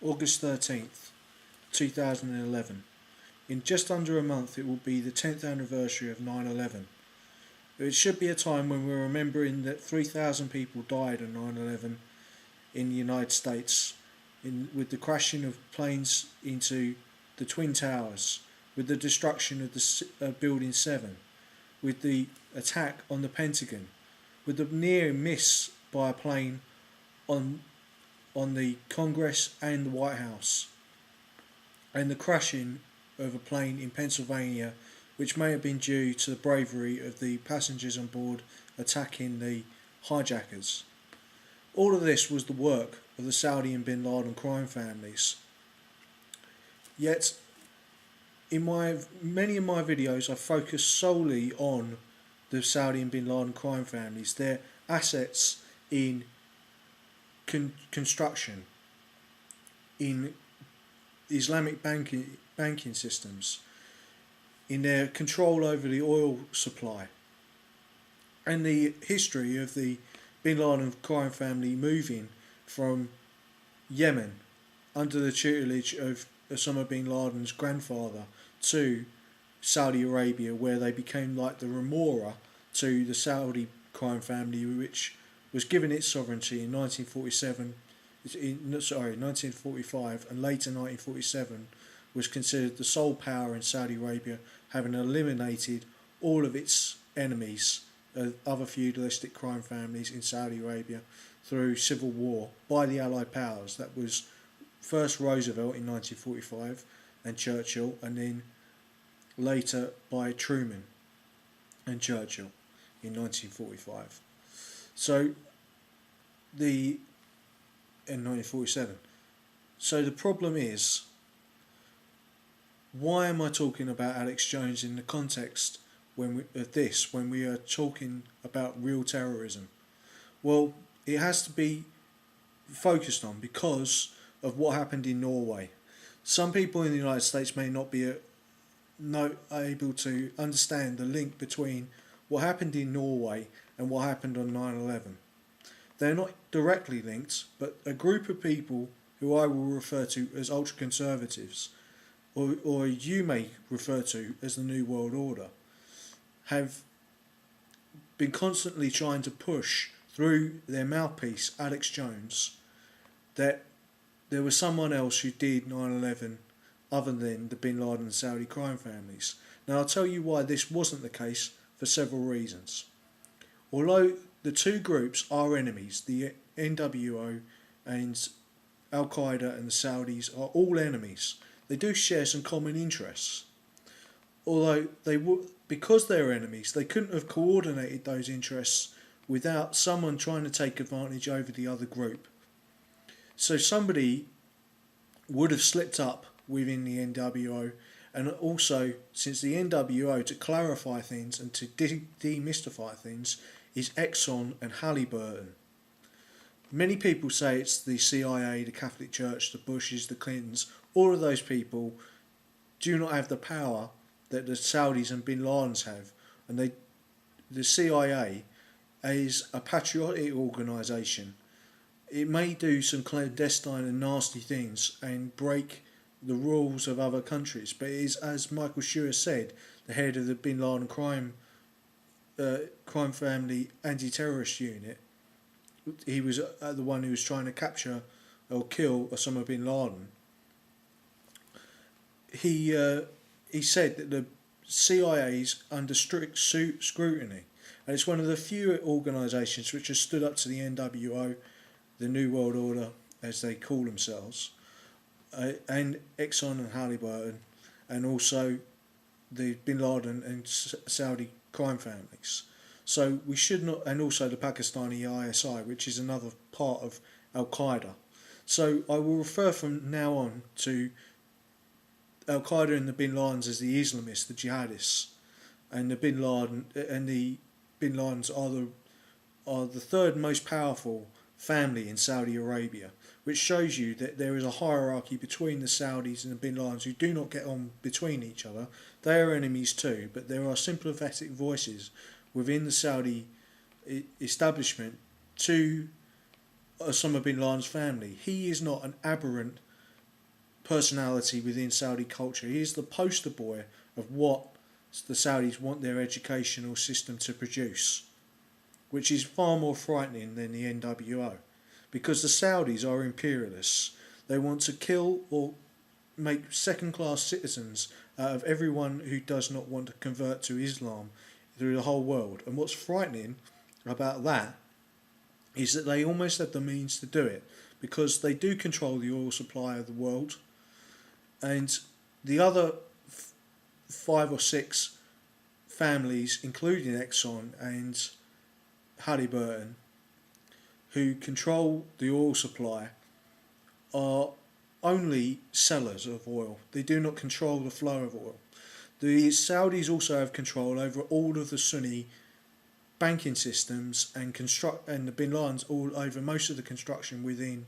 August 13th, 2011. In just under a month it will be the 10th anniversary of 9/11. It should be a time when we're remembering that 3,000 people died on 9/11 in the United States with the crashing of planes into the Twin Towers, with the destruction of the Building 7, with the attack on the Pentagon, with the near miss by a plane on the Congress and the White House, and the crashing of a plane in Pennsylvania, which may have been due to the bravery of the passengers on board attacking the hijackers. All of this was the work of the Saudi and Bin Laden crime families. Yet, in many of my videos, I focus solely on the Saudi and Bin Laden crime families, their assets in construction, in Islamic banking systems, in their control over the oil supply, and the history of the Bin Laden crime family moving from Yemen under the tutelage of Osama bin Laden's grandfather to Saudi Arabia, where they became like the remora to the Saudi crime family, which was given its sovereignty in 1945, and later 1947 was considered the sole power in Saudi Arabia, having eliminated all of its enemies, other feudalistic crime families in Saudi Arabia, through civil war by the Allied powers. That was first Roosevelt in 1945 and Churchill, and then later by Truman and Churchill in 1945. So in 1947. So the problem is, why am I talking about Alex Jones in the context of this when we are talking about real terrorism? Well, it has to be focused on because of what happened in Norway. Some people in the United States may not be able to understand the link between what happened in Norway and what happened on 9/11. They're not directly linked, but a group of people who I will refer to as ultra-conservatives, or you may refer to as the New World Order, have been constantly trying to push through their mouthpiece, Alex Jones, that there was someone else who did 9/11 other than the Bin Laden and Saudi crime families. Now, I'll tell you why this wasn't the case for several reasons. Although the two groups are enemies, the NWO and Al-Qaeda and the Saudis are all enemies. They do share some common interests. Although because they're enemies, they couldn't have coordinated those interests without someone trying to take advantage over the other group. So somebody would have slipped up within the NWO, and also, since the NWO, to clarify things and to demystify things, is Exxon and Halliburton. Many people say it's the CIA, the Catholic Church, the Bushes, the Clintons. All of those people do not have the power that the Saudis and Bin Ladens have, and the CIA is a patriotic organisation. It may do some clandestine and nasty things and break the rules of other countries, but it is, as Michael Schur said, the head of the Bin Laden crime family anti-terrorist unit. He was the one who was trying to capture or kill Osama bin Laden. He said that the CIA is under strict scrutiny, and it's one of the few organisations which has stood up to the NWO, the New World Order, as they call themselves, and Exxon and Halliburton, and also the Bin Laden and Saudi crime families. So we should not, and also the Pakistani ISI, which is another part of Al-Qaeda. So I will refer from now on to Al-Qaeda and the Bin Ladens as the Islamists, the jihadists, and the Bin Ladens are the third most powerful family in Saudi Arabia, which shows you that there is a hierarchy between the Saudis and the Bin Ladens who do not get on between each other. They are enemies too, but there are sympathetic voices within the Saudi establishment to Osama bin Laden's family. He is not an aberrant personality within Saudi culture. He is the poster boy of what the Saudis want their educational system to produce, which is far more frightening than the NWO, because the Saudis are imperialists. They want to kill or make second-class citizens out of everyone who does not want to convert to Islam through the whole world. And what's frightening about that is that they almost have the means to do it, because they do control the oil supply of the world, and the other 5 or 6 families, including Exxon and Halliburton, who control the oil supply, are only sellers of oil. They do not control the flow of oil. The Saudis also have control over all of the Sunni banking systems and the Binladens all over most of the construction within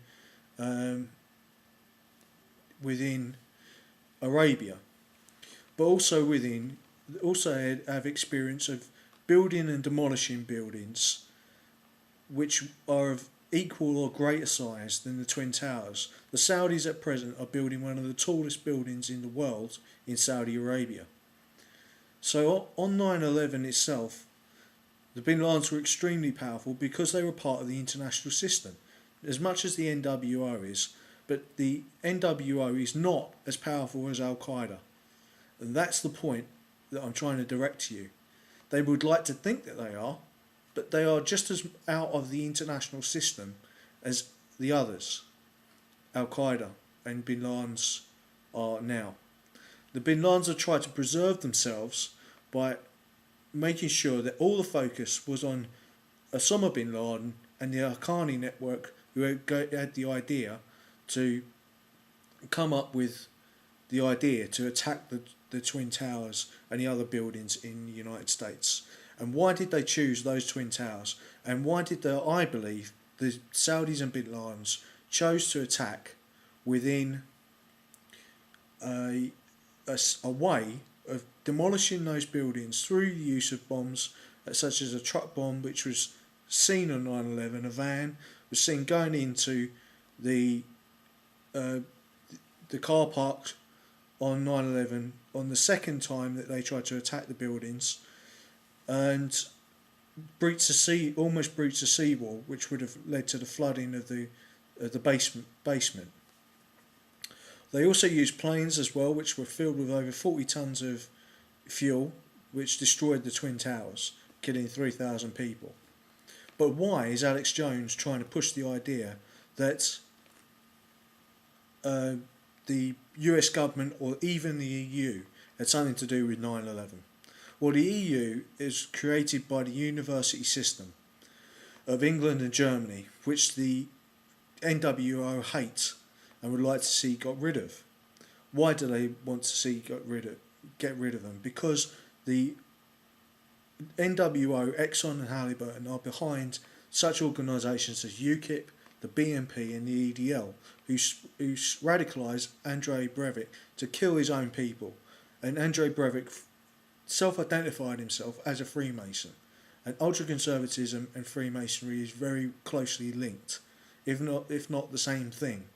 Arabia, but also have experience of building and demolishing buildings which are of equal or greater size than the Twin Towers. The Saudis at present are building one of the tallest buildings in the world in Saudi Arabia. So on 9/11 itself, the Bin Ladens were extremely powerful because they were part of the international system, as much as the NWO is, but the NWO is not as powerful as Al-Qaeda. And that's the point that I'm trying to direct to you. They would like to think that they are, but they are just as out of the international system as the others, Al-Qaeda and Bin Ladens, are now. The Bin Ladens have tried to preserve themselves by making sure that all the focus was on Osama bin Laden and the Haqqani network, who had the idea to come up with the idea to attack the Twin Towers and the other buildings in the United States. And why did they choose those Twin Towers? And why did I believe the Saudis and Bin Ladens chose to attack within a way of demolishing those buildings through the use of bombs, such as a truck bomb, which was seen on 9/11, a van was seen going into the car park on 9/11 on the second time that they tried to attack the buildings, and almost breached the seawall, which would have led to the flooding of the basement. They also used planes as well, which were filled with over 40 tons of fuel, which destroyed the Twin Towers, killing 3,000 people. But why is Alex Jones trying to push the idea that the US government or even the EU had something to do with 9/11? Well, the EU is created by the university system of England and Germany, which the NWO hate and would like to see got rid of. Why do they want to see get rid of them? Because the NWO, Exxon and Halliburton are behind such organisations as UKIP, the BNP and the EDL, who radicalised Andrei Breivik to kill his own people. And Andrei Breivik self-identified himself as a Freemason. And ultra-conservatism and Freemasonry is very closely linked, if not the same thing.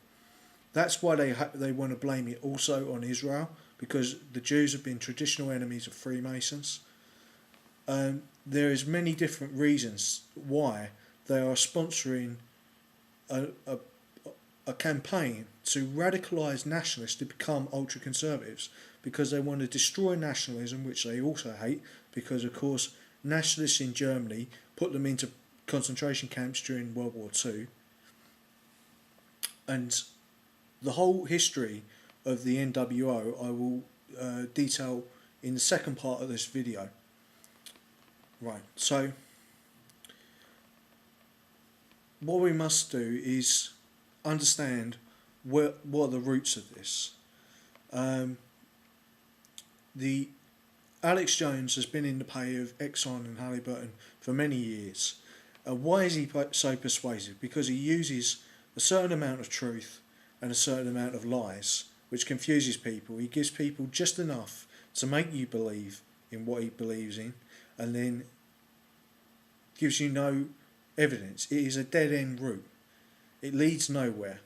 That's why they want to blame it also on Israel, because the Jews have been traditional enemies of Freemasons. There is many different reasons why they are sponsoring a campaign to radicalise nationalists to become ultra-conservatives, because they want to destroy nationalism, which they also hate, because of course nationalists in Germany put them into concentration camps during World War II. And the whole history of the NWO I will detail in the second part of this video. Right, so what we must do is understand what are the roots of this. The Alex Jones has been in the pay of Exxon and Halliburton for many years. Why is he so persuasive? Because he uses a certain amount of truth and a certain amount of lies, which confuses people. He gives people just enough to make you believe in what he believes in, and then gives you no evidence. It is a dead-end route. It leads nowhere.